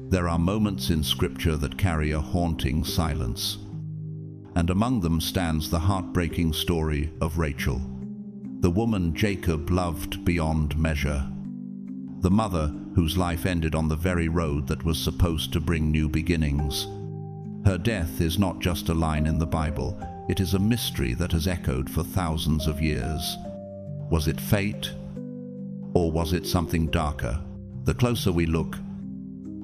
There are moments in Scripture that carry a haunting silence, and among them stands the heartbreaking story of Rachel, the woman Jacob loved beyond measure, the mother whose life ended on the very road that was supposed to bring new beginnings. Her death is not just a line in the Bible, it is a mystery that has echoed for thousands of years. Was it fate, or was it something darker? The closer we look,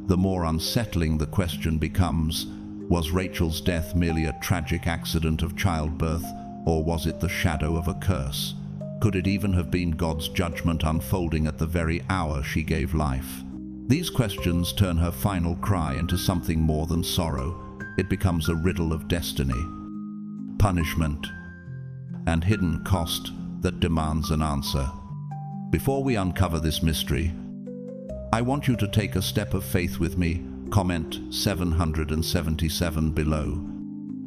the more unsettling the question becomes. Was Rachel's death merely a tragic accident of childbirth, or was it the shadow of a curse? Could it even have been God's judgment unfolding at the very hour she gave life? These questions turn her final cry into something more than sorrow. It becomes a riddle of destiny, punishment, and hidden cost that demands an answer. Before we uncover this mystery, I want you to take a step of faith with me. Comment 777 below,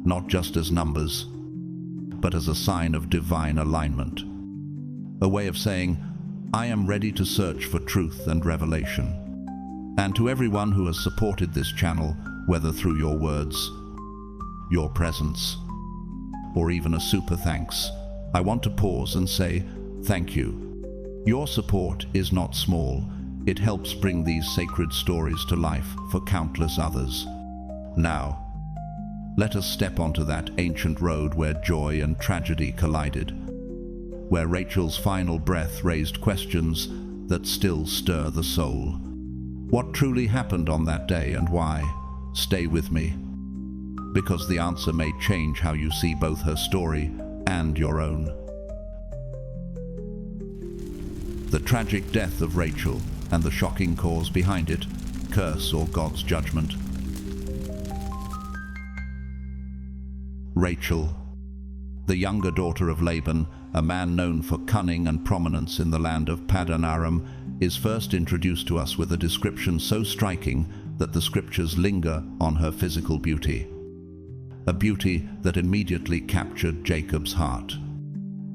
not just as numbers, but as a sign of divine alignment. A way of saying, I am ready to search for truth and revelation. And to everyone who has supported this channel, whether through your words, your presence, or even a super thanks, I want to pause and say thank you. Your support is not small. It helps bring these sacred stories to life for countless others. Now, let us step onto that ancient road where joy and tragedy collided, where Rachel's final breath raised questions that still stir the soul. What truly happened on that day and why? Stay with me, because the answer may change how you see both her story and your own. The tragic death of Rachel and the shocking cause behind it, curse or God's judgment. Rachel, the younger daughter of Laban, a man known for cunning and prominence in the land of Paddan Aram, is first introduced to us with a description so striking that the scriptures linger on her physical beauty. A beauty that immediately captured Jacob's heart.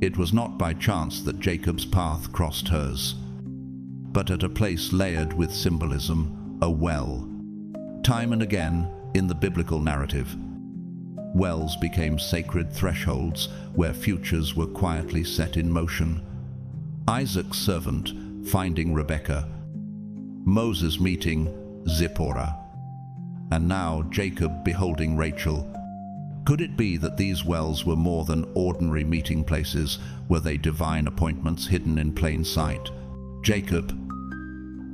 It was not by chance that Jacob's path crossed hers, but at a place layered with symbolism, a well. Time and again, in the biblical narrative, wells became sacred thresholds where futures were quietly set in motion. Isaac's servant finding Rebekah, Moses meeting Zipporah, and now Jacob beholding Rachel. Could it be that these wells were more than ordinary meeting places? Were they divine appointments hidden in plain sight? Jacob,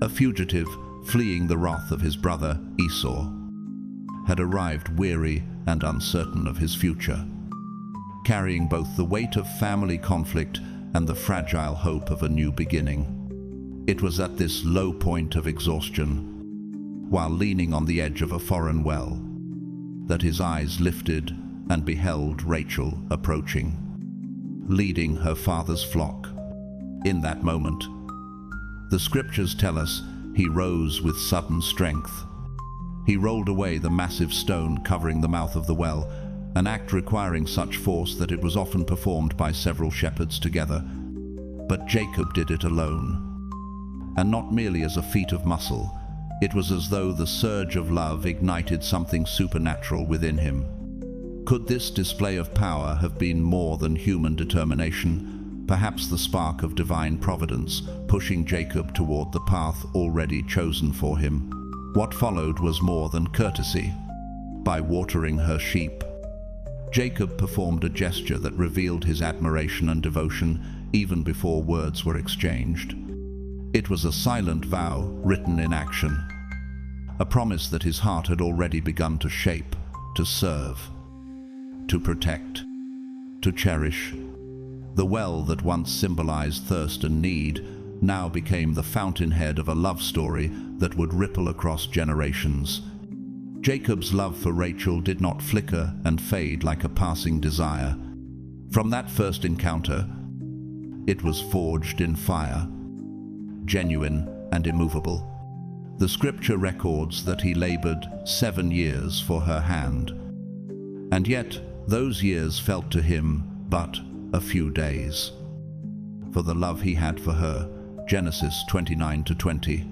a fugitive fleeing the wrath of his brother Esau, had arrived weary and uncertain of his future, carrying both the weight of family conflict and the fragile hope of a new beginning. It was at this low point of exhaustion, while leaning on the edge of a foreign well, that his eyes lifted and beheld Rachel approaching, leading her father's flock. In that moment, the scriptures tell us he rose with sudden strength. He rolled away the massive stone covering the mouth of the well, an act requiring such force that it was often performed by several shepherds together. But Jacob did it alone, and not merely as a feat of muscle. It was as though the surge of love ignited something supernatural within him. Could this display of power have been more than human determination? Perhaps the spark of divine providence, pushing Jacob toward the path already chosen for him. What followed was more than courtesy. By watering her sheep, Jacob performed a gesture that revealed his admiration and devotion even before words were exchanged. It was a silent vow written in action, a promise that his heart had already begun to shape, to serve, to protect, to cherish. The well that once symbolized thirst and need now became the fountainhead of a love story that would ripple across generations. Jacob's love for Rachel did not flicker and fade like a passing desire. From that first encounter, it was forged in fire, genuine and immovable. The scripture records that he labored 7 years for her hand, and yet those years felt to him but a few days. For the love he had for her, Genesis 29:20,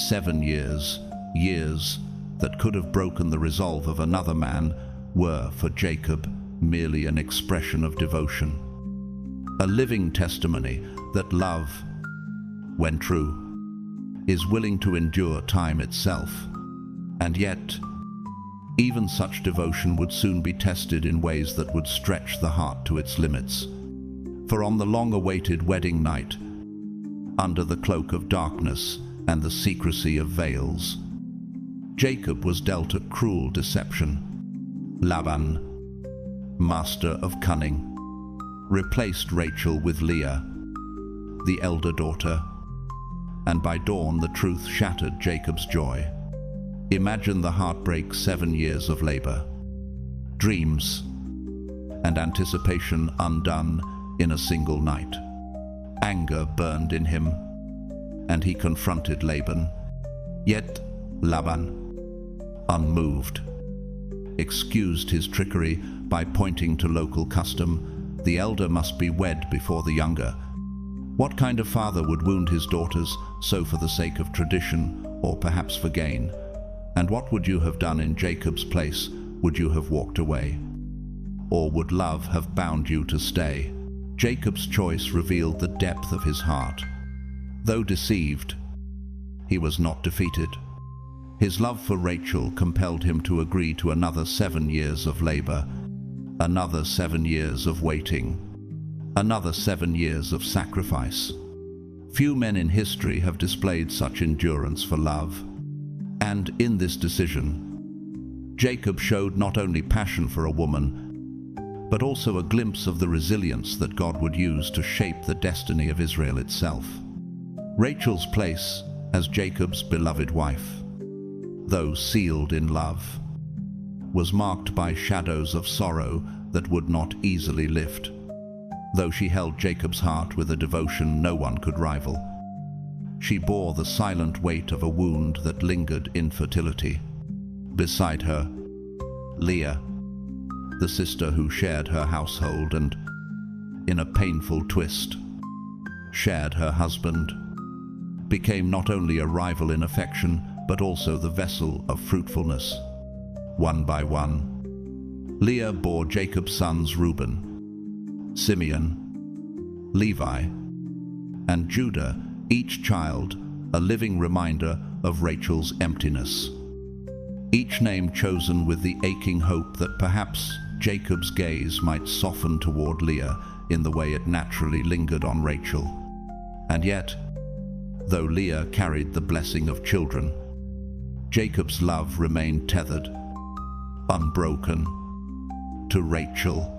7 years years that could have broken the resolve of another man were, for Jacob, merely an expression of devotion. A living testimony that love, when true, is willing to endure time itself. And yet, even such devotion would soon be tested in ways that would stretch the heart to its limits. For on the long-awaited wedding night, under the cloak of darkness and the secrecy of veils, Jacob was dealt a cruel deception. Laban, master of cunning, replaced Rachel with Leah, the elder daughter, and by dawn the truth shattered Jacob's joy. Imagine the heartbreak 7 years of labor, dreams, and anticipation undone in a single night. Anger burned in him, and he confronted Laban. Yet Laban, unmoved, excused his trickery by pointing to local custom. The elder must be wed before the younger. What kind of father would wound his daughters so for the sake of tradition, or perhaps for gain? And what would you have done in Jacob's place? Would you have walked away? Or would love have bound you to stay? Jacob's choice revealed the depth of his heart. Though deceived, he was not defeated. His love for Rachel compelled him to agree to another 7 years of labor, another 7 years of waiting, another 7 years of sacrifice. Few men in history have displayed such endurance for love. And in this decision, Jacob showed not only passion for a woman, but also a glimpse of the resilience that God would use to shape the destiny of Israel itself. Rachel's place as Jacob's beloved wife, though sealed in love, was marked by shadows of sorrow that would not easily lift, though she held Jacob's heart with a devotion no one could rival. She bore the silent weight of a wound that lingered in fertility. Beside her, Leah, the sister who shared her household and, in a painful twist, shared her husband, became not only a rival in affection, but also the vessel of fruitfulness. One by one, Leah bore Jacob's sons Reuben, Simeon, Levi, and Judah, each child a living reminder of Rachel's emptiness. Each name chosen with the aching hope that perhaps Jacob's gaze might soften toward Leah in the way it naturally lingered on Rachel. And yet, though Leah carried the blessing of children, Jacob's love remained tethered, unbroken, to Rachel.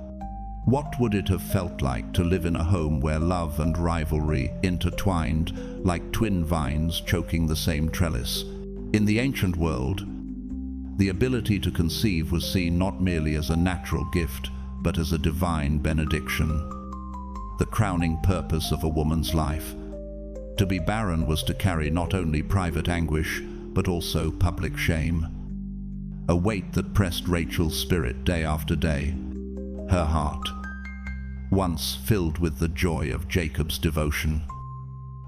What would it have felt like to live in a home where love and rivalry intertwined like twin vines choking the same trellis? In the ancient world, the ability to conceive was seen not merely as a natural gift, but as a divine benediction, the crowning purpose of a woman's life. To be barren was to carry not only private anguish, but also public shame, a weight that pressed Rachel's spirit day after day. Her heart, once filled with the joy of Jacob's devotion,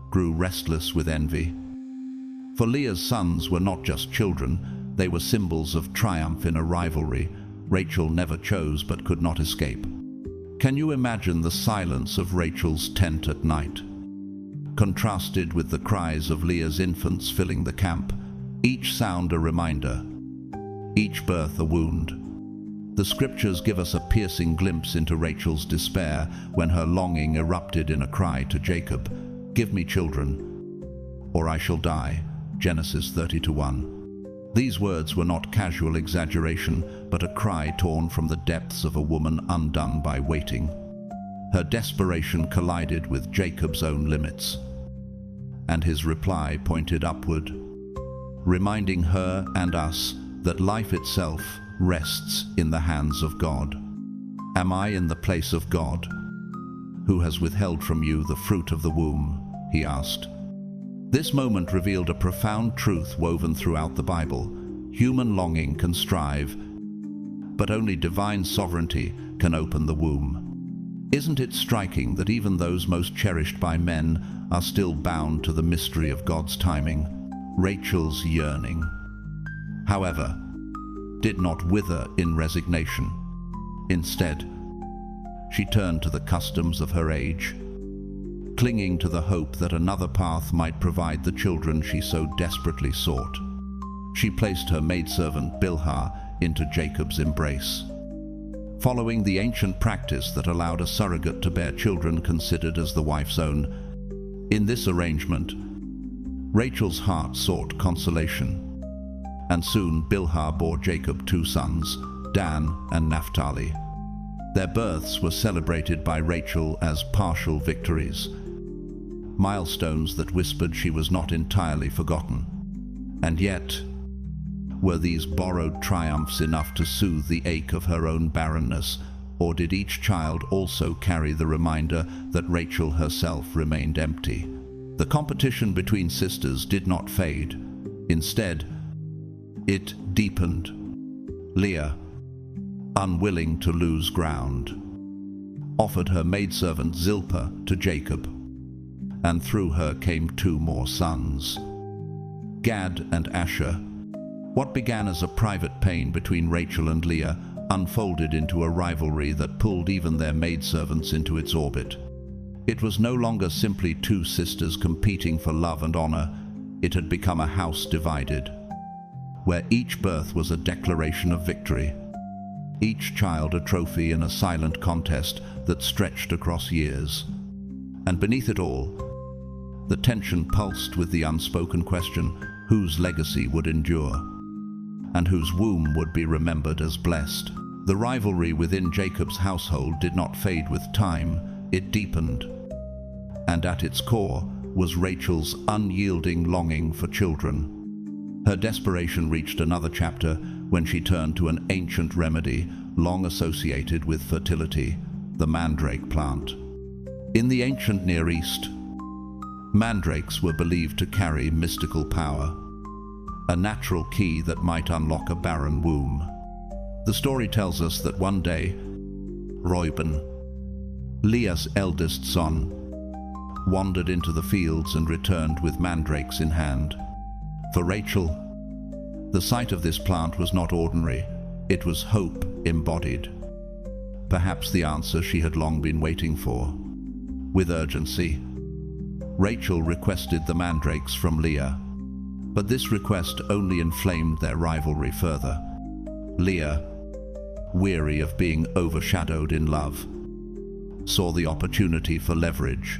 grew restless with envy. For Leah's sons were not just children, they were symbols of triumph in a rivalry Rachel never chose but could not escape. Can you imagine the silence of Rachel's tent at night, contrasted with the cries of Leah's infants filling the camp, each sound a reminder, each birth a wound? The scriptures give us a piercing glimpse into Rachel's despair when her longing erupted in a cry to Jacob, "Give me children, or I shall die." Genesis 30:1. These words were not casual exaggeration, but a cry torn from the depths of a woman undone by waiting. Her desperation collided with Jacob's own limits, and his reply pointed upward, reminding her and us that life itself rests in the hands of God. Am I in the place of God, who has withheld from you the fruit of the womb? He asked. This moment revealed a profound truth woven throughout the Bible. Human longing can strive, but only divine sovereignty can open the womb. Isn't it striking that even those most cherished by men are still bound to the mystery of God's timing? Rachel's yearning, however, did not wither in resignation. Instead, she turned to the customs of her age, clinging to the hope that another path might provide the children she so desperately sought. She placed her maidservant Bilhah into Jacob's embrace, following the ancient practice that allowed a surrogate to bear children considered as the wife's own. In this arrangement, Rachel's heart sought consolation, and soon Bilhah bore Jacob 2 sons, Dan and Naphtali. Their births were celebrated by Rachel as partial victories, milestones that whispered she was not entirely forgotten. And yet, were these borrowed triumphs enough to soothe the ache of her own barrenness, or did each child also carry the reminder that Rachel herself remained empty? The competition between sisters did not fade. Instead, it deepened. Leah, unwilling to lose ground, offered her maidservant Zilpah to Jacob, and through her came 2 more sons, Gad and Asher. What began as a private pain between Rachel and Leah unfolded into a rivalry that pulled even their maidservants into its orbit. It was no longer simply 2 sisters competing for love and honor. It had become a house divided, where each birth was a declaration of victory, each child a trophy in a silent contest that stretched across years. And beneath it all, the tension pulsed with the unspoken question, whose legacy would endure, and whose womb would be remembered as blessed. The rivalry within Jacob's household did not fade with time, it deepened. And at its core was Rachel's unyielding longing for children. Her desperation reached another chapter when she turned to an ancient remedy long associated with fertility, the mandrake plant. In the ancient Near East, mandrakes were believed to carry mystical power, a natural key that might unlock a barren womb. The story tells us that one day, Reuben, Leah's eldest son, wandered into the fields and returned with mandrakes in hand. For Rachel, the sight of this plant was not ordinary, it was hope embodied. Perhaps the answer she had long been waiting for. With urgency, Rachel requested the mandrakes from Leah, but this request only inflamed their rivalry further. Leah, weary of being overshadowed in love, saw the opportunity for leverage.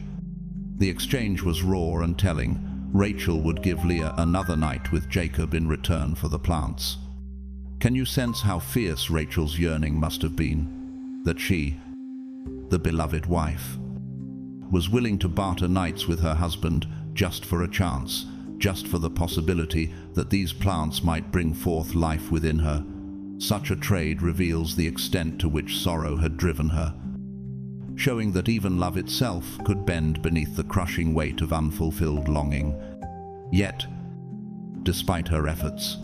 The exchange was raw and telling. Rachel would give Leah another night with Jacob in return for the plants. Can you sense how fierce Rachel's yearning must have been? That she, the beloved wife, was willing to barter nights with her husband just for a chance, just for the possibility that these plants might bring forth life within her. Such a trade reveals the extent to which sorrow had driven her, showing that even love itself could bend beneath the crushing weight of unfulfilled longing. Yet, despite her efforts,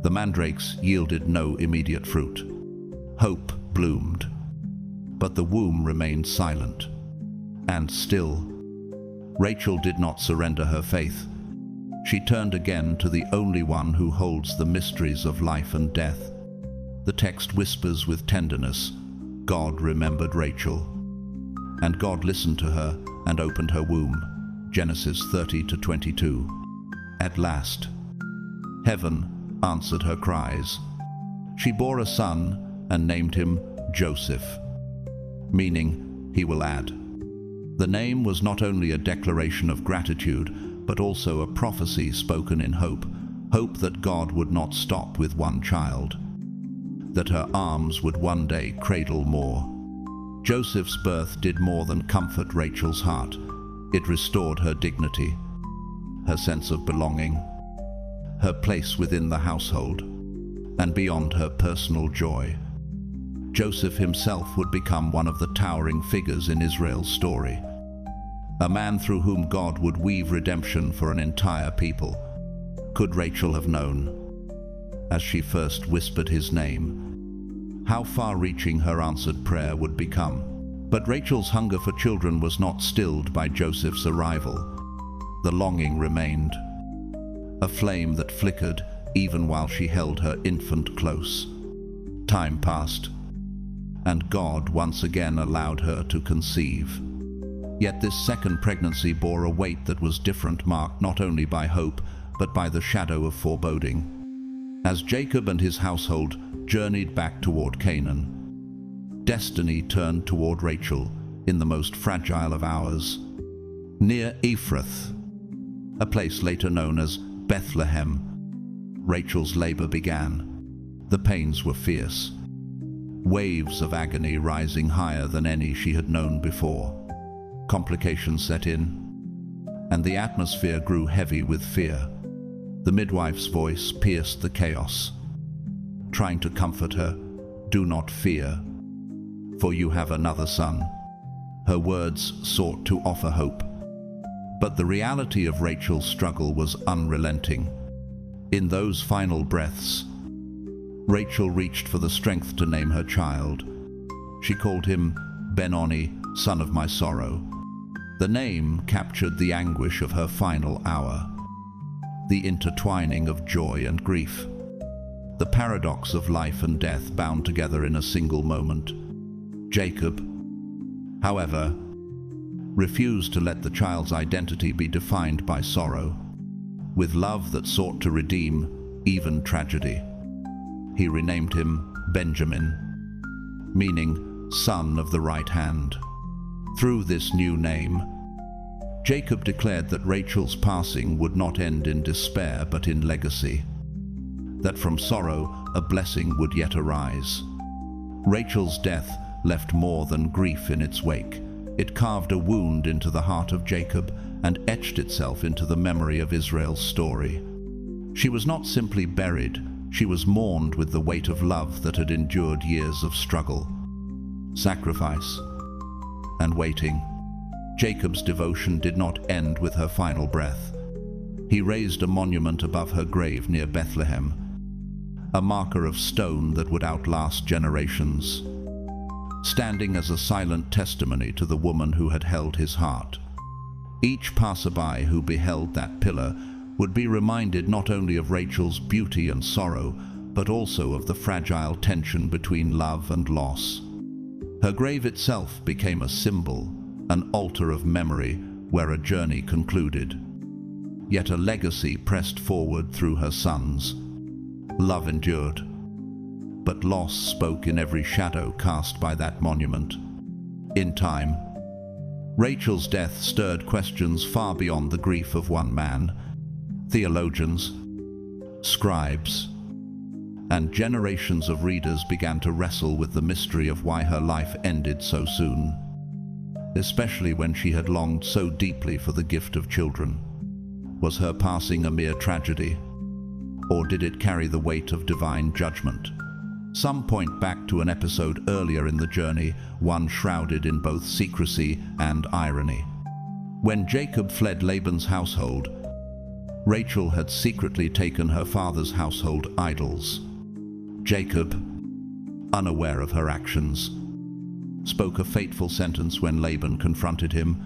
the mandrakes yielded no immediate fruit. Hope bloomed, but the womb remained silent. And still, Rachel did not surrender her faith. She turned again to the only one who holds the mysteries of life and death. The text whispers with tenderness, God remembered Rachel, and God listened to her and opened her womb. Genesis 30-22. At last, heaven answered her cries. She bore a son and named him Joseph, meaning he will add. The name was not only a declaration of gratitude, but also a prophecy spoken in hope that God would not stop with one child, that her arms would one day cradle more. Joseph's birth did more than comfort Rachel's heart. It restored her dignity, her sense of belonging, her place within the household, and beyond her personal joy. Joseph himself would become one of the towering figures in Israel's story, a man through whom God would weave redemption for an entire people. Could Rachel have known, as she first whispered his name, how far-reaching her answered prayer would become? But Rachel's hunger for children was not stilled by Joseph's arrival. The longing remained, a flame that flickered even while she held her infant close. Time passed, and God once again allowed her to conceive. Yet this second pregnancy bore a weight that was different, marked not only by hope, but by the shadow of foreboding. As Jacob and his household journeyed back toward Canaan, destiny turned toward Rachel in the most fragile of hours. Near Ephrath, a place later known as Bethlehem, Rachel's labor began. The pains were fierce, waves of agony rising higher than any she had known before. Complications set in, and the atmosphere grew heavy with fear. The midwife's voice pierced the chaos, trying to comfort her. "Do not fear, for you have another son." Her words sought to offer hope, but the reality of Rachel's struggle was unrelenting. In those final breaths, Rachel reached for the strength to name her child. She called him Benoni, son of my sorrow. The name captured the anguish of her final hour, the intertwining of joy and grief, the paradox of life and death bound together in a single moment. Jacob, however, refused to let the child's identity be defined by sorrow. With love that sought to redeem even tragedy, he renamed him Benjamin, meaning son of the right hand. Through this new name, Jacob declared that Rachel's passing would not end in despair but in legacy, that from sorrow a blessing would yet arise. Rachel's death left more than grief in its wake. It carved a wound into the heart of Jacob and etched itself into the memory of Israel's story. She was not simply buried, she was mourned with the weight of love that had endured years of struggle, sacrifice, and waiting. Jacob's devotion did not end with her final breath. He raised a monument above her grave near Bethlehem, a marker of stone that would outlast generations, standing as a silent testimony to the woman who had held his heart. Each passerby who beheld that pillar would be reminded not only of Rachel's beauty and sorrow, but also of the fragile tension between love and loss. Her grave itself became a symbol, an altar of memory where a journey concluded. Yet a legacy pressed forward through her sons. Love endured, but loss spoke in every shadow cast by that monument. In time, Rachel's death stirred questions far beyond the grief of one man. Theologians, scribes, and generations of readers began to wrestle with the mystery of why her life ended so soon, especially when she had longed so deeply for the gift of children. Was her passing a mere tragedy, or did it carry the weight of divine judgment? Some point back to an episode earlier in the journey, one shrouded in both secrecy and irony. When Jacob fled Laban's household, Rachel had secretly taken her father's household idols. Jacob, unaware of her actions, spoke a fateful sentence when Laban confronted him.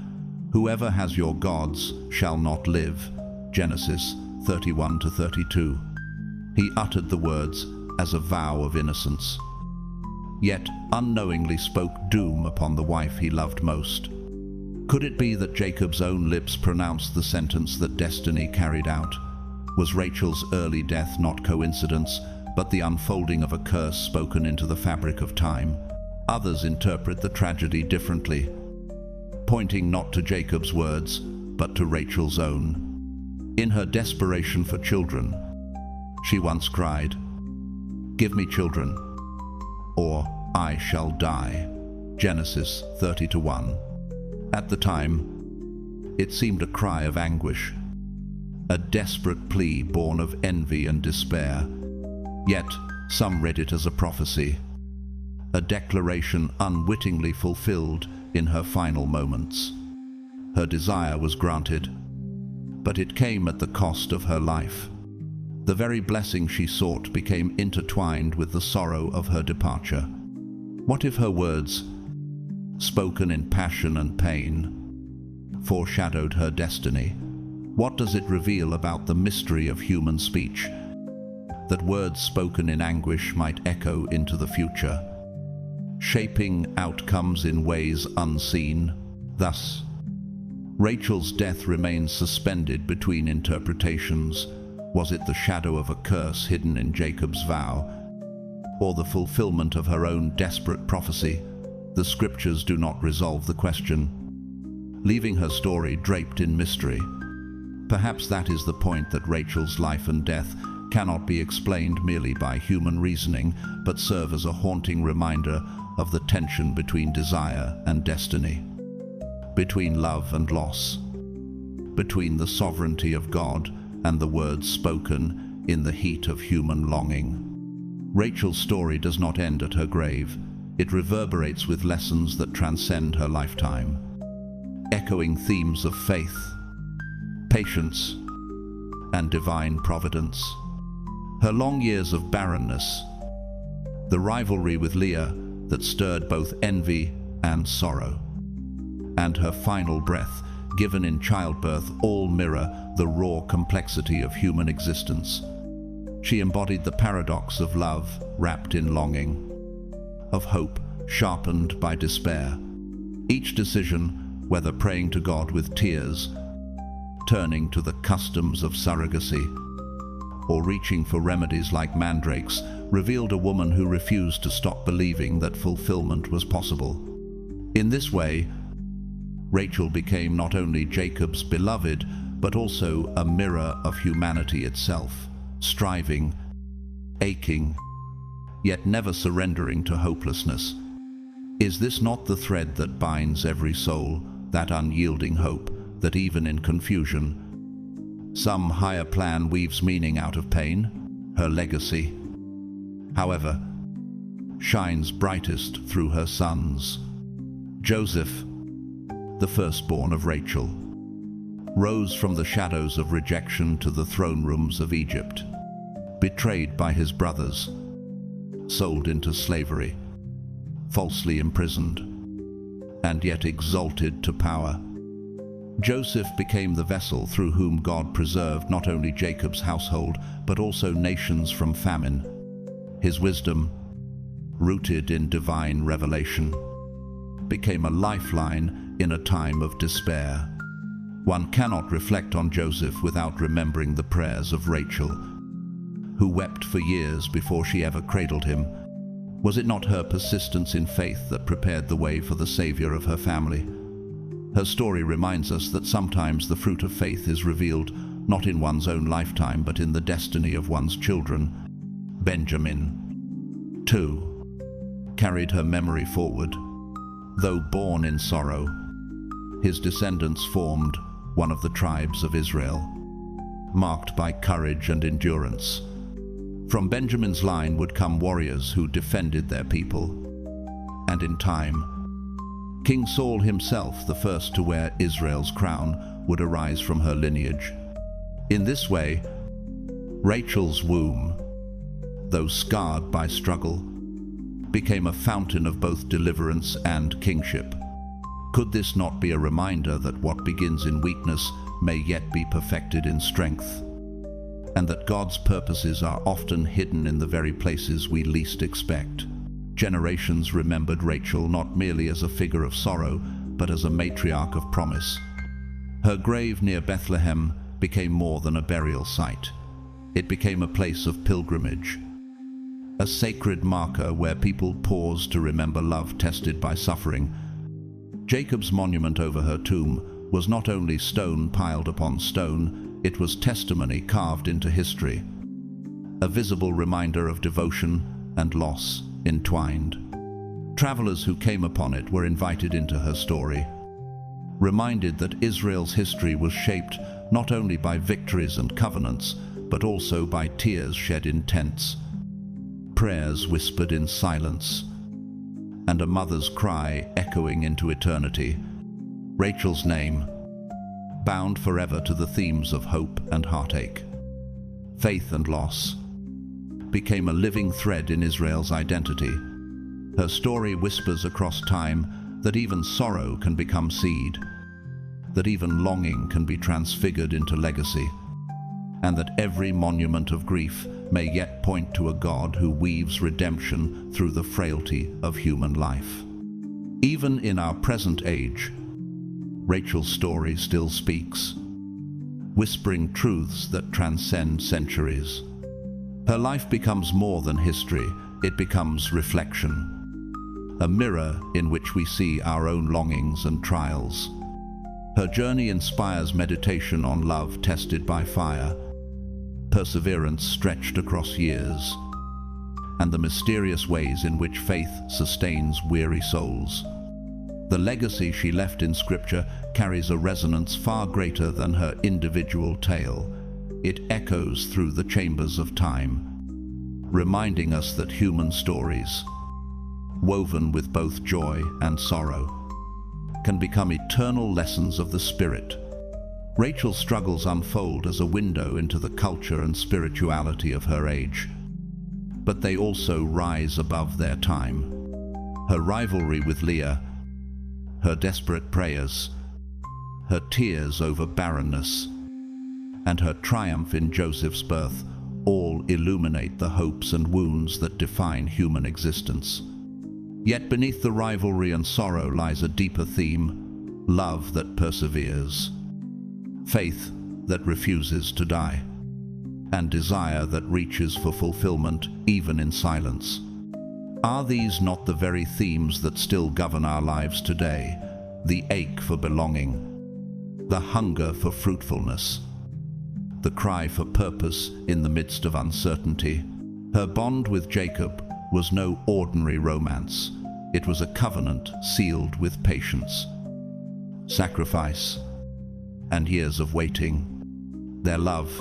"Whoever has your gods shall not live." Genesis 31-32. He uttered the words as a vow of innocence, yet unknowingly spoke doom upon the wife he loved most. Could it be that Jacob's own lips pronounced the sentence that destiny carried out? Was Rachel's early death not coincidence, but the unfolding of a curse spoken into the fabric of time? Others interpret the tragedy differently, pointing not to Jacob's words, but to Rachel's own. In her desperation for children, she once cried, "Give me children, or I shall die." Genesis 30-1. At the time, it seemed a cry of anguish, a desperate plea born of envy and despair. Yet some read it as a prophecy, a declaration unwittingly fulfilled in her final moments. Her desire was granted, but it came at the cost of her life. The very blessing she sought became intertwined with the sorrow of her departure. What if her words, spoken in passion and pain, foreshadowed her destiny? What does it reveal about the mystery of human speech? that words spoken in anguish might echo into the future, shaping outcomes in ways unseen. Thus, Rachel's death remains suspended between interpretations. Was it the shadow of a curse hidden in Jacob's vow, or the fulfillment of her own desperate prophecy? The scriptures do not resolve the question, leaving her story draped in mystery. Perhaps that is the point, that Rachel's life and death cannot be explained merely by human reasoning, but serve as a haunting reminder of the tension between desire and destiny, between love and loss, between the sovereignty of God and the words spoken in the heat of human longing. Rachel's story does not end at her grave. It reverberates with lessons that transcend her lifetime, echoing themes of faith, patience, and divine providence. Her long years of barrenness, the rivalry with Leah that stirred both envy and sorrow, and her final breath, given in childbirth, all mirror the raw complexity of human existence. She embodied the paradox of love wrapped in longing, of hope sharpened by despair. Each decision, whether praying to God with tears, turning to the customs of surrogacy, or reaching for remedies like mandrakes, revealed a woman who refused to stop believing that fulfillment was possible. In this way, Rachel became not only Jacob's beloved, but also a mirror of humanity itself, striving, aching, yet never surrendering to hopelessness. Is this not the thread that binds every soul, that unyielding hope, that even in confusion, some higher plan weaves meaning out of pain? Her legacy, however, shines brightest through her sons. Joseph, the firstborn of Rachel, rose from the shadows of rejection to the throne rooms of Egypt, betrayed by his brothers, sold into slavery, falsely imprisoned, and yet exalted to power. Joseph became the vessel through whom God preserved not only Jacob's household, but also nations from famine. His wisdom, rooted in divine revelation, became a lifeline in a time of despair. One cannot reflect on Joseph without remembering the prayers of Rachel, who wept for years before she ever cradled him. Was it not her persistence in faith that prepared the way for the Savior of her family? Her story reminds us that sometimes the fruit of faith is revealed not in one's own lifetime, but in the destiny of one's children. Benjamin, too, carried her memory forward. Though born in sorrow, his descendants formed one of the tribes of Israel, marked by courage and endurance. From Benjamin's line would come warriors who defended their people, and in time, King Saul himself, the first to wear Israel's crown, would arise from her lineage. In this way, Rachel's womb, though scarred by struggle, became a fountain of both deliverance and kingship. Could this not be a reminder that what begins in weakness may yet be perfected in strength, and that God's purposes are often hidden in the very places we least expect? Generations remembered Rachel not merely as a figure of sorrow, but as a matriarch of promise. Her grave near Bethlehem became more than a burial site. It became a place of pilgrimage, a sacred marker where people paused to remember love tested by suffering. Jacob's monument over her tomb was not only stone piled upon stone, it was testimony carved into history, a visible reminder of devotion and loss entwined. Travelers who came upon it were invited into her story, reminded that Israel's history was shaped not only by victories and covenants, but also by tears shed in tents, prayers whispered in silence, and a mother's cry echoing into eternity. Rachel's name, bound forever to the themes of hope and heartache, faith and loss, became a living thread in Israel's identity. Her story whispers across time that even sorrow can become seed, that even longing can be transfigured into legacy, and that every monument of grief may yet point to a God who weaves redemption through the frailty of human life. Even in our present age, Rachel's story still speaks, whispering truths that transcend centuries. Her life becomes more than history, it becomes reflection, a mirror in which we see our own longings and trials. Her journey inspires meditation on love tested by fire, perseverance stretched across years, and the mysterious ways in which faith sustains weary souls. The legacy she left in Scripture carries a resonance far greater than her individual tale. It echoes through the chambers of time, reminding us that human stories, woven with both joy and sorrow, can become eternal lessons of the Spirit. Rachel's struggles unfold as a window into the culture and spirituality of her age, but they also rise above their time. Her rivalry with Leah, her desperate prayers, her tears over barrenness, and her triumph in Joseph's birth all illuminate the hopes and wounds that define human existence. Yet beneath the rivalry and sorrow lies a deeper theme: love that perseveres, faith that refuses to die, and desire that reaches for fulfillment even in silence. Are these not the very themes that still govern our lives today? The ache for belonging, the hunger for fruitfulness, the cry for purpose in the midst of uncertainty. Her bond with Jacob was no ordinary romance. It was a covenant sealed with patience, sacrifice, and years of waiting. Their love,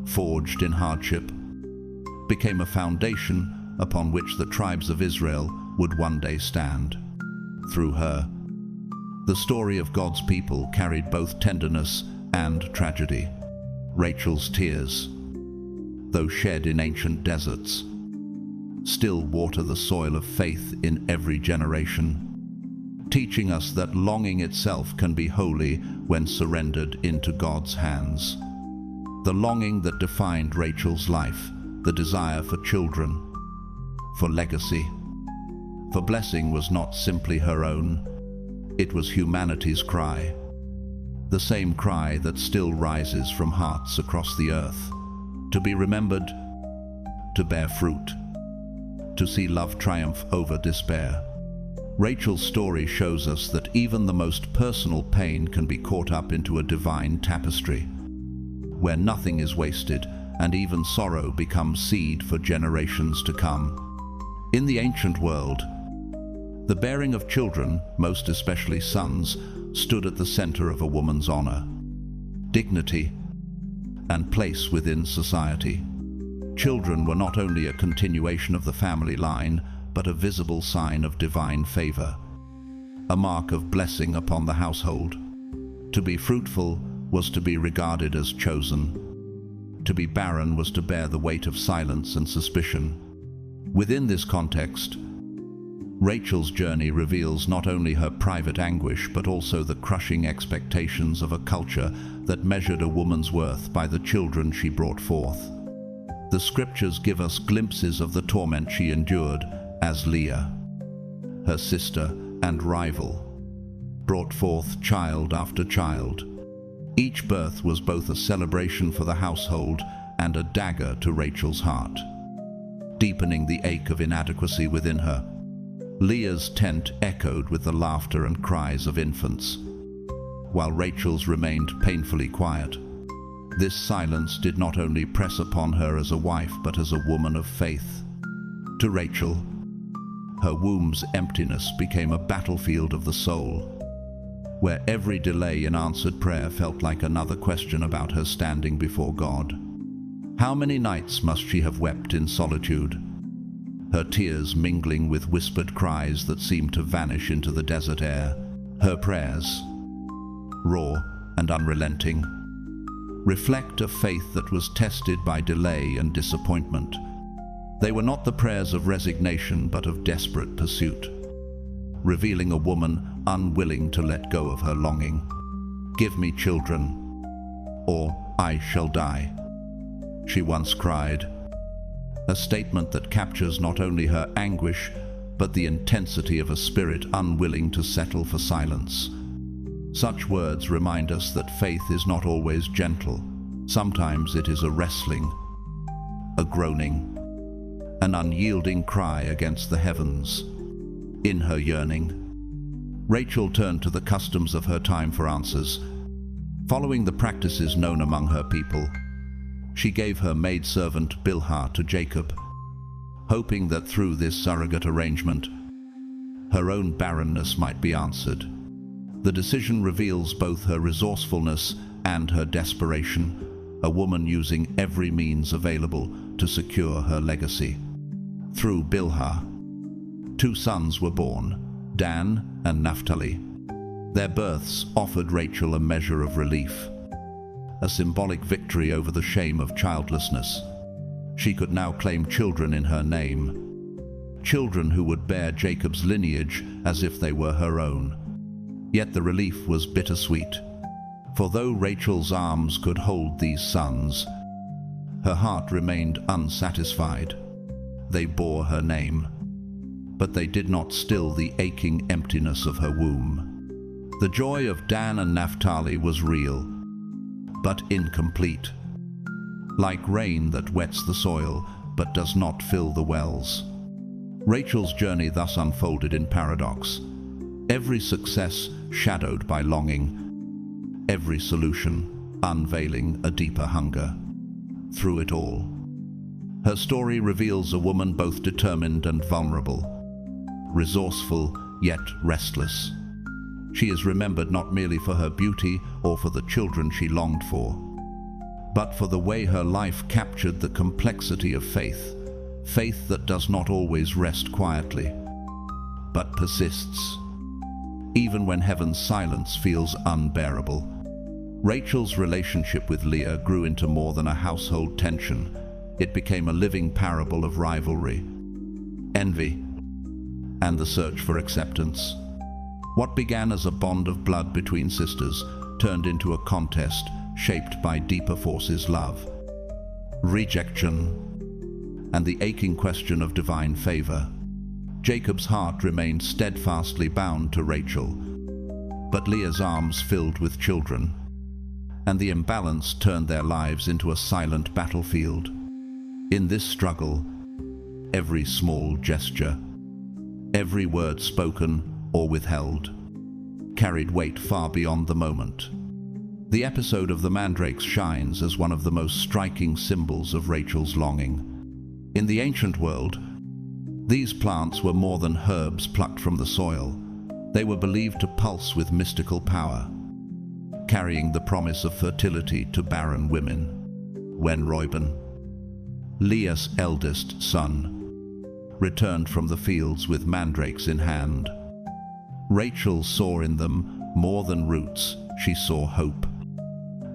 forged in hardship, became a foundation upon which the tribes of Israel would one day stand. Through her, the story of God's people carried both tenderness and tragedy. Rachel's tears, though shed in ancient deserts, still water the soil of faith in every generation, teaching us that longing itself can be holy when surrendered into God's hands. The longing that defined Rachel's life, the desire for children, for legacy, for blessing, was not simply her own. It was humanity's cry, the same cry that still rises from hearts across the earth, to be remembered, to bear fruit, to see love triumph over despair. Rachel's story shows us that even the most personal pain can be caught up into a divine tapestry, where nothing is wasted and even sorrow becomes seed for generations to come. In the ancient world, the bearing of children, most especially sons, stood at the center of a woman's honor, dignity, and place within society. Children were not only a continuation of the family line, but a visible sign of divine favor, a mark of blessing upon the household. To be fruitful was to be regarded as chosen. To be barren was to bear the weight of silence and suspicion. Within this context, Rachel's journey reveals not only her private anguish, but also the crushing expectations of a culture that measured a woman's worth by the children she brought forth. The Scriptures give us glimpses of the torment she endured as Leah, her sister and rival, brought forth child after child. Each birth was both a celebration for the household and a dagger to Rachel's heart, deepening the ache of inadequacy within her. Leah's tent echoed with the laughter and cries of infants, while Rachel's remained painfully quiet. This silence did not only press upon her as a wife, but as a woman of faith. To Rachel, her womb's emptiness became a battlefield of the soul, where every delay in answered prayer felt like another question about her standing before God. How many nights must she have wept in solitude, her tears mingling with whispered cries that seemed to vanish into the desert air? Her prayers, raw and unrelenting, reflect a faith that was tested by delay and disappointment. They were not the prayers of resignation, but of desperate pursuit, revealing a woman unwilling to let go of her longing. "Give me children, or I shall die." she once cried. A statement that captures not only her anguish, but the intensity of a spirit unwilling to settle for silence. Such words remind us that faith is not always gentle. Sometimes it is a wrestling, a groaning, an unyielding cry against the heavens. In her yearning, Rachel turned to the customs of her time for answers. Following the practices known among her people, she gave her maidservant Bilhah to Jacob, hoping that through this surrogate arrangement, her own barrenness might be answered. The decision reveals both her resourcefulness and her desperation, a woman using every means available to secure her legacy. Through Bilhah, 2 sons were born, Dan and Naphtali. Their births offered Rachel a measure of relief, a symbolic victory over the shame of childlessness. She could now claim children in her name, children who would bear Jacob's lineage as if they were her own. Yet the relief was bittersweet, for though Rachel's arms could hold these sons, her heart remained unsatisfied. They bore her name, but they did not still the aching emptiness of her womb. The joy of Dan and Naphtali was real, but incomplete. Like rain that wets the soil, but does not fill the wells. Rachel's journey thus unfolded in paradox. Every success shadowed by longing, every solution unveiling a deeper hunger. Through it all, her story reveals a woman both determined and vulnerable, resourceful yet restless. She is remembered not merely for her beauty or for the children she longed for, but for the way her life captured the complexity of faith, faith that does not always rest quietly, but persists, even when heaven's silence feels unbearable. Rachel's relationship with Leah grew into more than a household tension. It became a living parable of rivalry, envy, and the search for acceptance. What began as a bond of blood between sisters turned into a contest shaped by deeper forces: love, rejection, and the aching question of divine favor. Jacob's heart remained steadfastly bound to Rachel, but Leah's arms filled with children, and the imbalance turned their lives into a silent battlefield. In this struggle, every small gesture, every word spoken or withheld, carried weight far beyond the moment. The episode of the mandrakes shines as one of the most striking symbols of Rachel's longing. In the ancient world, these plants were more than herbs plucked from the soil. They were believed to pulse with mystical power, carrying the promise of fertility to barren women. When Reuben, Leah's eldest son, returned from the fields with mandrakes in hand, Rachel saw in them more than roots. She saw hope,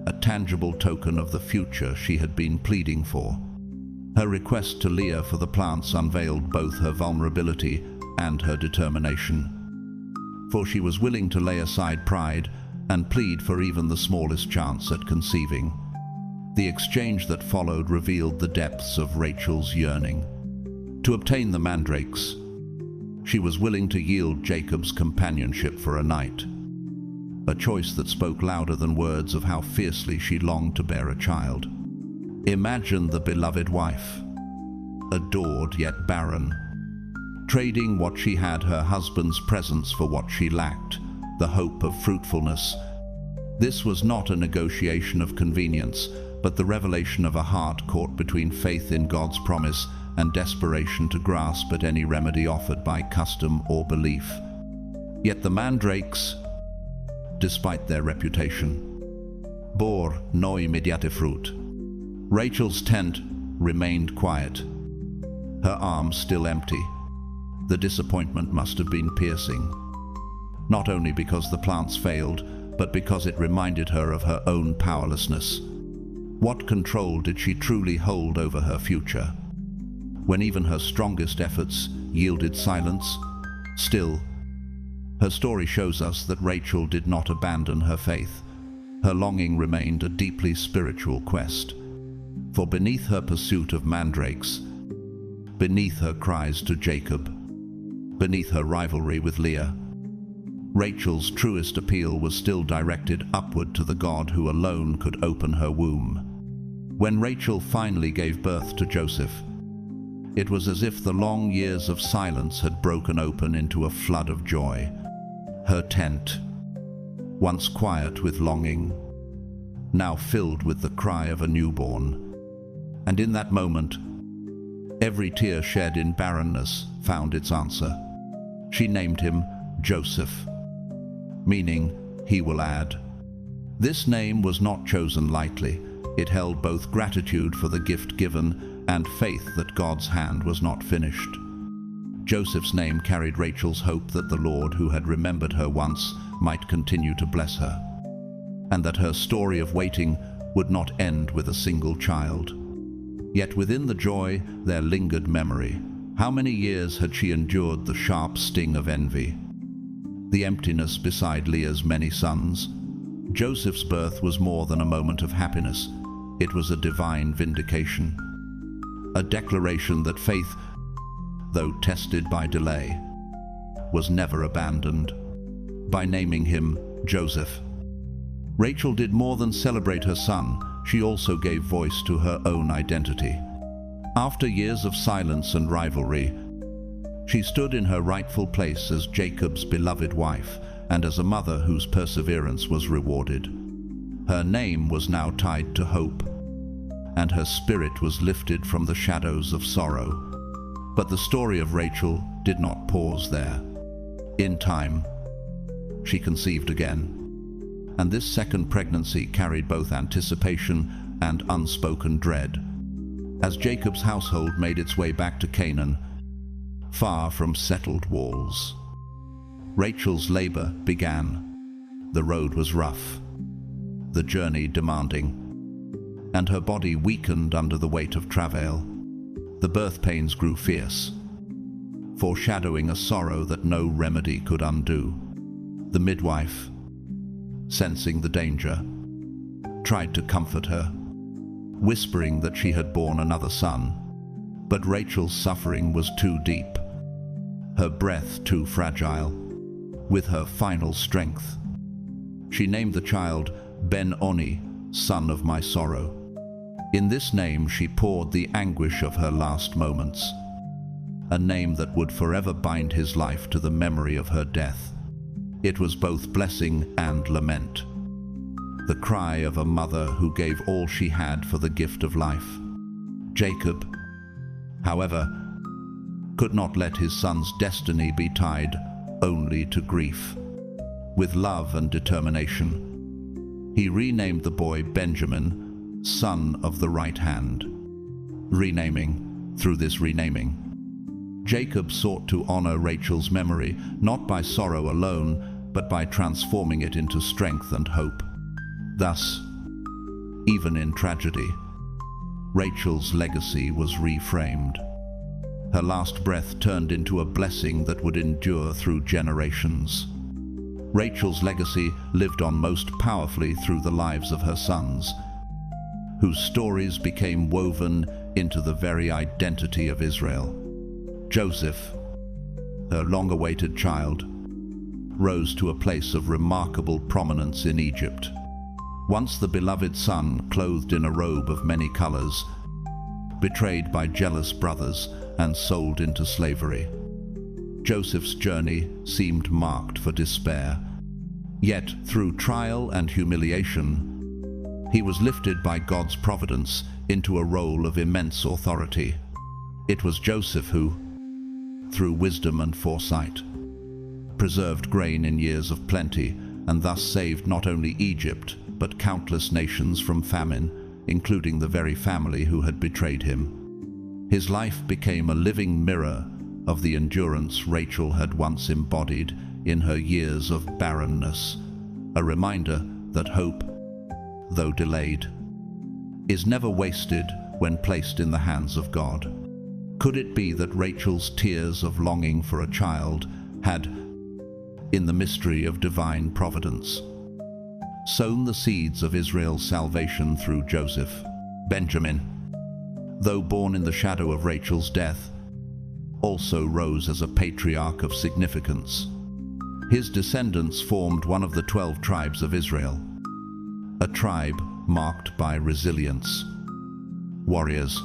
a tangible token of the future she had been pleading for. Her request to Leah for the plants unveiled both her vulnerability and her determination, for she was willing to lay aside pride and plead for even the smallest chance at conceiving. The exchange that followed revealed the depths of Rachel's yearning. To obtain the mandrakes, she was willing to yield Jacob's companionship for a night, a choice that spoke louder than words of how fiercely she longed to bear a child. Imagine the beloved wife, adored yet barren, trading what she had, her husband's presence, for what she lacked, the hope of fruitfulness. This was not a negotiation of convenience, but the revelation of a heart caught between faith in God's promise and desperation to grasp at any remedy offered by custom or belief. Yet the mandrakes, despite their reputation, bore no immediate fruit. Rachel's tent remained quiet, her arms still empty. The disappointment must have been piercing, not only because the plants failed, but because it reminded her of her own powerlessness. What control did she truly hold over her future, when even her strongest efforts yielded silence? Still, her story shows us that Rachel did not abandon her faith. Her longing remained a deeply spiritual quest. For beneath her pursuit of mandrakes, beneath her cries to Jacob, beneath her rivalry with Leah, Rachel's truest appeal was still directed upward to the God who alone could open her womb. When Rachel finally gave birth to Joseph, it was as if the long years of silence had broken open into a flood of joy. Her tent, once quiet with longing, now filled with the cry of a newborn. And in that moment, every tear shed in barrenness found its answer. She named him Joseph, meaning he will add. This name was not chosen lightly. It held both gratitude for the gift given and faith that God's hand was not finished. Joseph's name carried Rachel's hope that the Lord, who had remembered her once, might continue to bless her, and that her story of waiting would not end with a single child. Yet within the joy there lingered memory. How many years had she endured the sharp sting of envy, the emptiness beside Leah's many sons? Joseph's birth was more than a moment of happiness. It was a divine vindication, a declaration that faith, though tested by delay, was never abandoned. By naming him Joseph, Rachel did more than celebrate her son. She also gave voice to her own identity. After years of silence and rivalry, she stood in her rightful place as Jacob's beloved wife and as a mother whose perseverance was rewarded. Her name was now tied to hope, and her spirit was lifted from the shadows of sorrow. But the story of Rachel did not pause there. In time, she conceived again, and this second pregnancy carried both anticipation and unspoken dread. As Jacob's household made its way back to Canaan, far from settled walls, Rachel's labor began. The road was rough, the journey demanding, and her body weakened under the weight of travail. The birth pains grew fierce, foreshadowing a sorrow that no remedy could undo. The midwife, sensing the danger, tried to comfort her, whispering that she had borne another son. But Rachel's suffering was too deep, her breath too fragile. With her final strength, she named the child Ben-Oni, son of my sorrow. In this name she poured the anguish of her last moments, a name that would forever bind his life to the memory of her death. It was both blessing and lament, the cry of a mother who gave all she had for the gift of life. Jacob, however, could not let his son's destiny be tied only to grief. With love and determination, he renamed the boy Benjamin, son of the right hand. Through this renaming, Jacob sought to honor Rachel's memory, not by sorrow alone, but by transforming it into strength and hope. Thus, even in tragedy, Rachel's legacy was reframed. Her last breath turned into a blessing that would endure through generations. Rachel's legacy lived on most powerfully through the lives of her sons, whose stories became woven into the very identity of Israel. Joseph, her long-awaited child, rose to a place of remarkable prominence in Egypt. Once the beloved son, clothed in a robe of many colors, betrayed by jealous brothers and sold into slavery. Joseph's journey seemed marked for despair. Yet, through trial and humiliation, he was lifted by God's providence into a role of immense authority. It was Joseph who, through wisdom and foresight, preserved grain in years of plenty, and thus saved not only Egypt, but countless nations from famine, including the very family who had betrayed him. His life became a living mirror of the endurance Rachel had once embodied in her years of barrenness, a reminder that hope, though delayed, is never wasted when placed in the hands of God. Could it be that Rachel's tears of longing for a child had, in the mystery of divine providence, sown the seeds of Israel's salvation through Joseph? Benjamin, though born in the shadow of Rachel's death, also rose as a patriarch of significance. His descendants formed one of the 12 tribes of Israel, a tribe marked by resilience, warriors,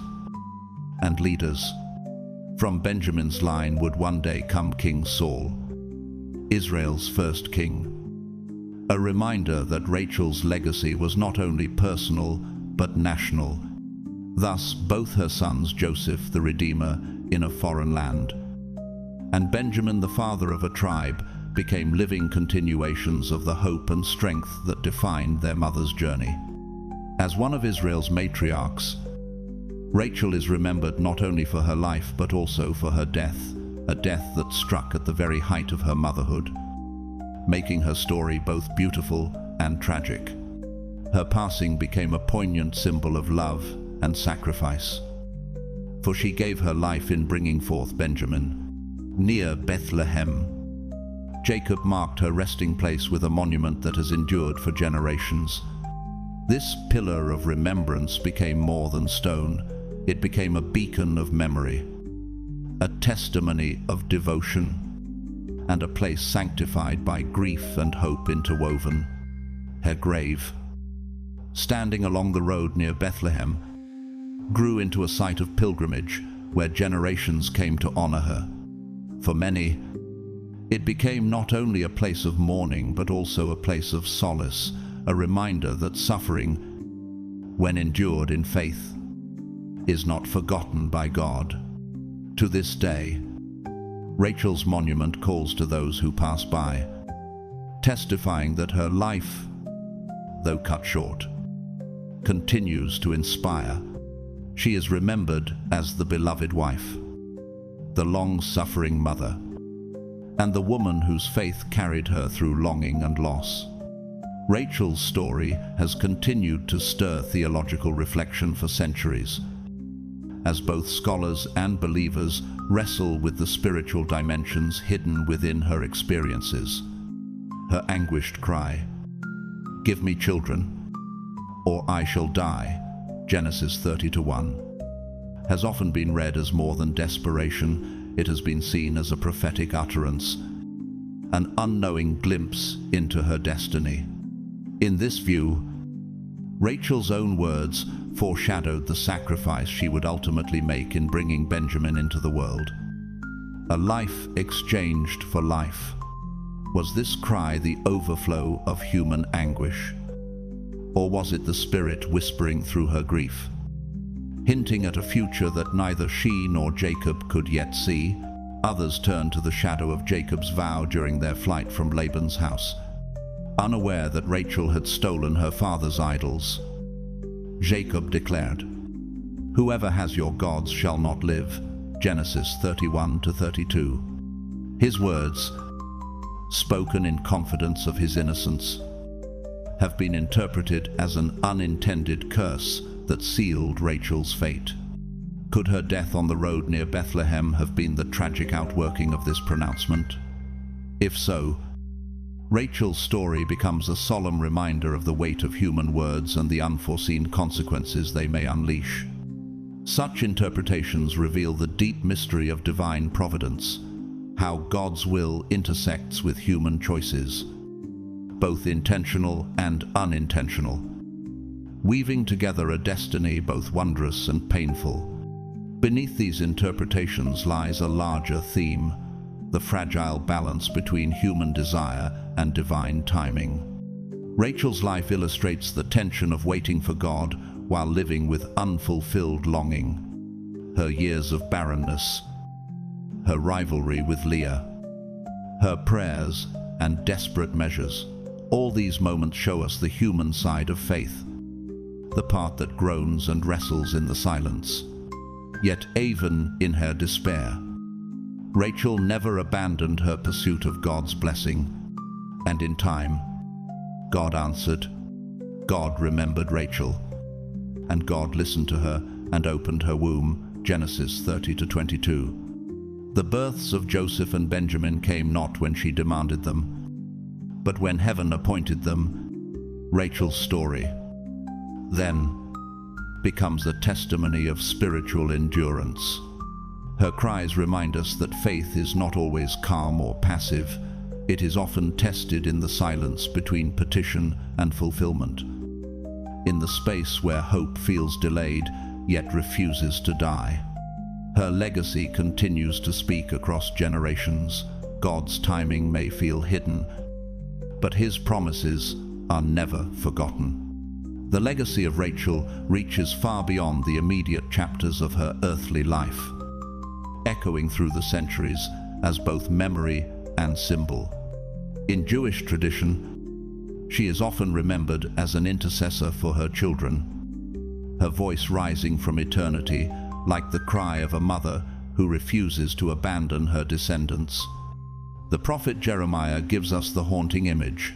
and leaders. From Benjamin's line would one day come King Saul, Israel's first king. A reminder that Rachel's legacy was not only personal, but national. Thus, both her sons, Joseph the Redeemer, in a foreign land, and Benjamin, the father of a tribe, became living continuations of the hope and strength that defined their mother's journey. As one of Israel's matriarchs, Rachel is remembered not only for her life but also for her death, a death that struck at the very height of her motherhood, making her story both beautiful and tragic. Her passing became a poignant symbol of love and sacrifice, for she gave her life in bringing forth Benjamin. Near Bethlehem, Jacob marked her resting place with a monument that has endured for generations. This pillar of remembrance became more than stone. It became a beacon of memory, a testimony of devotion, and a place sanctified by grief and hope interwoven. Her grave, standing along the road near Bethlehem, grew into a site of pilgrimage where generations came to honor her. For many, it became not only a place of mourning but also a place of solace, a reminder that suffering, when endured in faith, is not forgotten by God. To this day, Rachel's monument calls to those who pass by, testifying that her life, though cut short, continues to inspire. She is remembered as the beloved wife, the long-suffering mother, and the woman whose faith carried her through longing and loss. Rachel's story has continued to stir theological reflection for centuries, as both scholars and believers wrestle with the spiritual dimensions hidden within her experiences. Her anguished cry, "Give me children, or I shall die," Genesis 30:1, has often been read as more than desperation. It has been seen as a prophetic utterance, an unknowing glimpse into her destiny. In this view, Rachel's own words foreshadowed the sacrifice she would ultimately make in bringing Benjamin into the world. A life exchanged for life. Was this cry the overflow of human anguish? Or was it the Spirit whispering through her grief, hinting at a future that neither she nor Jacob could yet see? Others turned to the shadow of Jacob's vow during their flight from Laban's house, unaware that Rachel had stolen her father's idols. Jacob declared, "Whoever has your gods shall not live," Genesis 31-32. His words, spoken in confidence of his innocence, have been interpreted as an unintended curse that sealed Rachel's fate. Could her death on the road near Bethlehem have been the tragic outworking of this pronouncement? If so, Rachel's story becomes a solemn reminder of the weight of human words and the unforeseen consequences they may unleash. Such interpretations reveal the deep mystery of divine providence, how God's will intersects with human choices, both intentional and unintentional, weaving together a destiny both wondrous and painful. Beneath these interpretations lies a larger theme, the fragile balance between human desire and divine timing. Rachel's life illustrates the tension of waiting for God while living with unfulfilled longing. Her years of barrenness, her rivalry with Leah, her prayers and desperate measures, all these moments show us the human side of faith, the part that groans and wrestles in the silence. Yet even in her despair, Rachel never abandoned her pursuit of God's blessing, and in time, God answered. God remembered Rachel, and God listened to her and opened her womb, Genesis 30-22. The births of Joseph and Benjamin came not when she demanded them, but when heaven appointed them. Rachel's story, then, becomes a testimony of spiritual endurance. Her cries remind us that faith is not always calm or passive. It is often tested in the silence between petition and fulfillment. In the space where hope feels delayed, yet refuses to die. Her legacy continues to speak across generations. God's timing may feel hidden, but His promises are never forgotten. The legacy of Rachel reaches far beyond the immediate chapters of her earthly life, echoing through the centuries as both memory and symbol. In Jewish tradition, she is often remembered as an intercessor for her children, her voice rising from eternity like the cry of a mother who refuses to abandon her descendants. The prophet Jeremiah gives us the haunting image.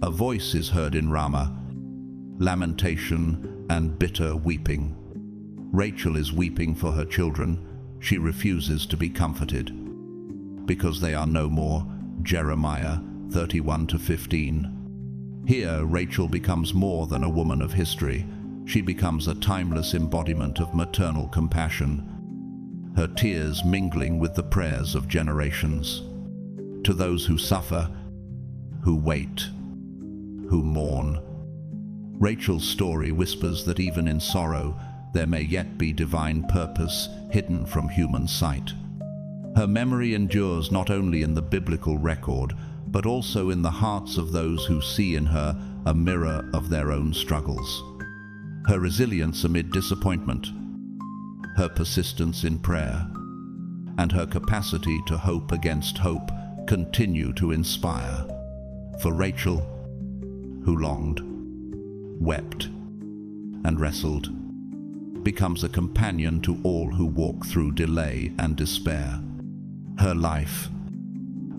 A voice is heard in Ramah, lamentation and bitter weeping. Rachel is weeping for her children. She refuses to be comforted because they are no more. Jeremiah 31-15. Here, Rachel becomes more than a woman of history. She becomes a timeless embodiment of maternal compassion, her tears mingling with the prayers of generations. To those who suffer, who wait, who mourn, Rachel's story whispers that even in sorrow, there may yet be divine purpose hidden from human sight. Her memory endures not only in the biblical record, but also in the hearts of those who see in her a mirror of their own struggles. Her resilience amid disappointment, her persistence in prayer, and her capacity to hope against hope continue to inspire. For Rachel, who longed, wept, and wrestled, becomes a companion to all who walk through delay and despair. Her life,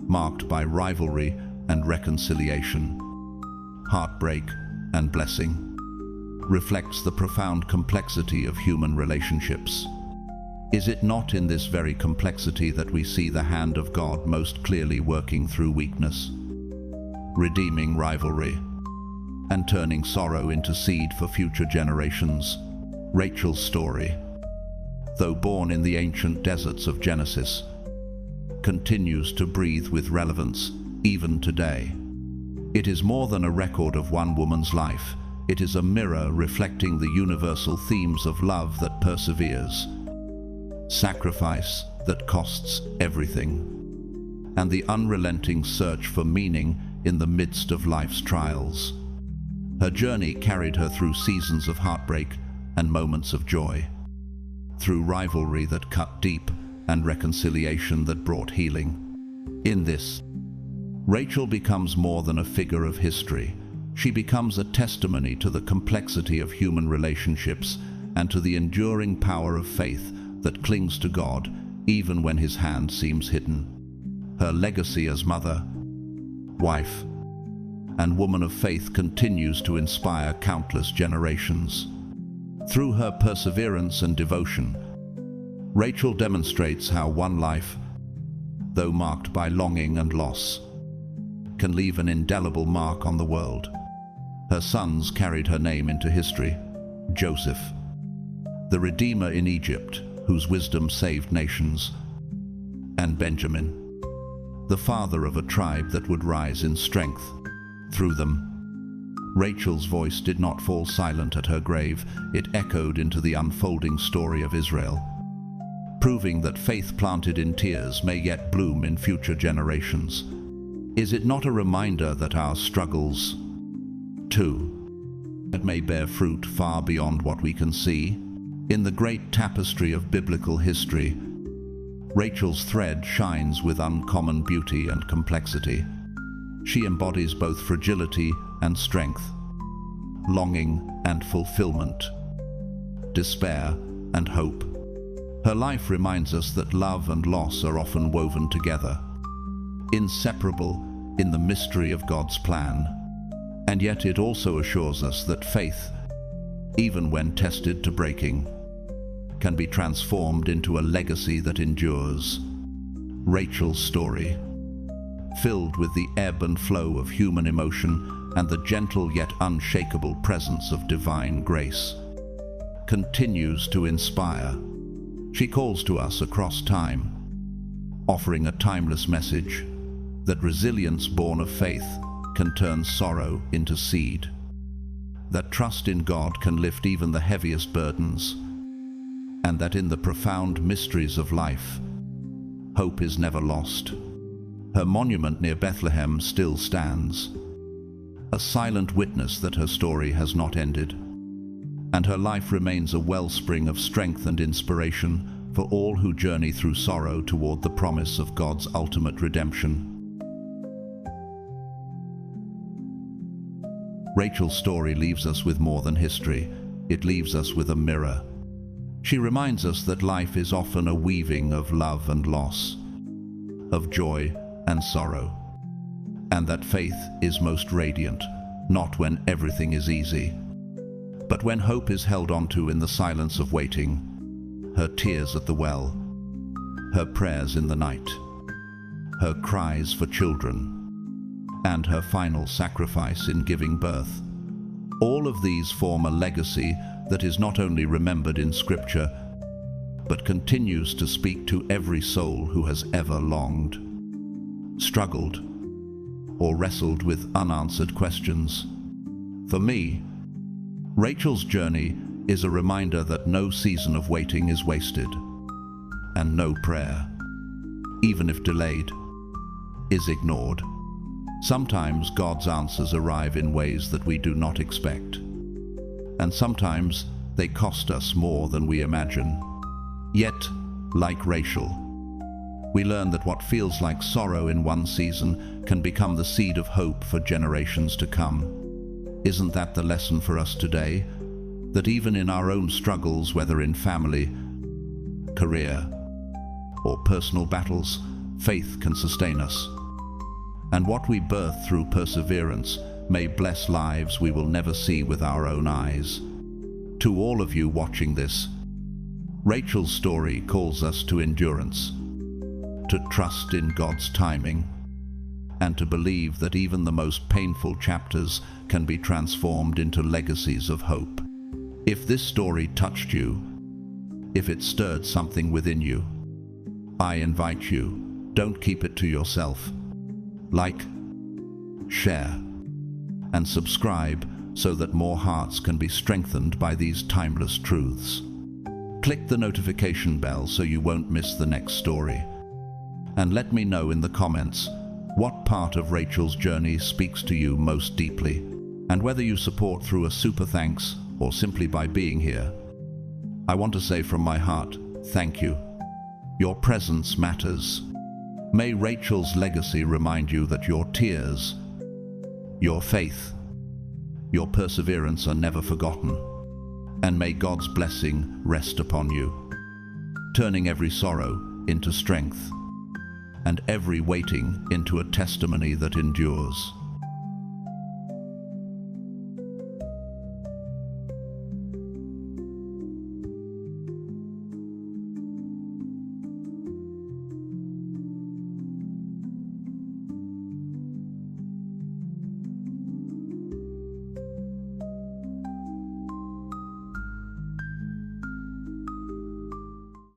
marked by rivalry and reconciliation, heartbreak and blessing, reflects the profound complexity of human relationships. Is it not in this very complexity that we see the hand of God most clearly working through weakness, redeeming rivalry, and turning sorrow into seed for future generations? Rachel's story, though born in the ancient deserts of Genesis, continues to breathe with relevance even today. It is more than a record of one woman's life. It is a mirror reflecting the universal themes of love that perseveres, sacrifice that costs everything, and the unrelenting search for meaning in the midst of life's trials. Her journey carried her through seasons of heartbreak and moments of joy, through rivalry that cut deep and reconciliation that brought healing. In this, Rachel becomes more than a figure of history. She becomes a testimony to the complexity of human relationships and to the enduring power of faith that clings to God even when His hand seems hidden. Her legacy as mother, wife, and woman of faith continues to inspire countless generations. Through her perseverance and devotion, Rachel demonstrates how one life, though marked by longing and loss, can leave an indelible mark on the world. Her sons carried her name into history: Joseph, the Redeemer in Egypt, whose wisdom saved nations, and Benjamin, the father of a tribe that would rise in strength. Through them, Rachel's voice did not fall silent at her grave. It echoed into the unfolding story of Israel, proving that faith planted in tears may yet bloom in future generations. Is it not a reminder that our struggles, too, may bear fruit far beyond what we can see? In the great tapestry of biblical history, Rachel's thread shines with uncommon beauty and complexity. She embodies both fragility and strength, longing and fulfillment, despair and hope. Her life reminds us that love and loss are often woven together, inseparable in the mystery of God's plan. And yet it also assures us that faith, even when tested to breaking, can be transformed into a legacy that endures. Rachel's story, filled with the ebb and flow of human emotion and the gentle yet unshakable presence of divine grace, continues to inspire. She calls to us across time, offering a timeless message that resilience born of faith can turn sorrow into seed, that trust in God can lift even the heaviest burdens, and that in the profound mysteries of life, hope is never lost. Her monument near Bethlehem still stands, a silent witness that her story has not ended, and her life remains a wellspring of strength and inspiration for all who journey through sorrow toward the promise of God's ultimate redemption. Rachel's story leaves us with more than history. It leaves us with a mirror. She reminds us that life is often a weaving of love and loss, of joy and sorrow, and that faith is most radiant, not when everything is easy, but when hope is held onto in the silence of waiting, her tears at the well, her prayers in the night, her cries for children, and her final sacrifice in giving birth. All of these form a legacy that is not only remembered in Scripture, but continues to speak to every soul who has ever longed, struggled, or wrestled with unanswered questions. For me, Rachel's journey is a reminder that no season of waiting is wasted, and no prayer, even if delayed, is ignored. Sometimes God's answers arrive in ways that we do not expect, and sometimes they cost us more than we imagine. Yet, like Rachel, we learn that what feels like sorrow in one season can become the seed of hope for generations to come. Isn't that the lesson for us today? That even in our own struggles, whether in family, career, or personal battles, faith can sustain us. And what we birth through perseverance may bless lives we will never see with our own eyes. To all of you watching this, Rachel's story calls us to endurance, to trust in God's timing, and to believe that even the most painful chapters can be transformed into legacies of hope. If this story touched you, if it stirred something within you, I invite you, don't keep it to yourself. Like, share, and subscribe so that more hearts can be strengthened by these timeless truths. Click the notification bell so you won't miss the next story. And let me know in the comments what part of Rachel's journey speaks to you most deeply, and whether you support through a super thanks or simply by being here. I want to say from my heart, thank you. Your presence matters. May Rachel's legacy remind you that your tears, your faith, your perseverance are never forgotten, and may God's blessing rest upon you, turning every sorrow into strength, and every waiting into a testimony that endures.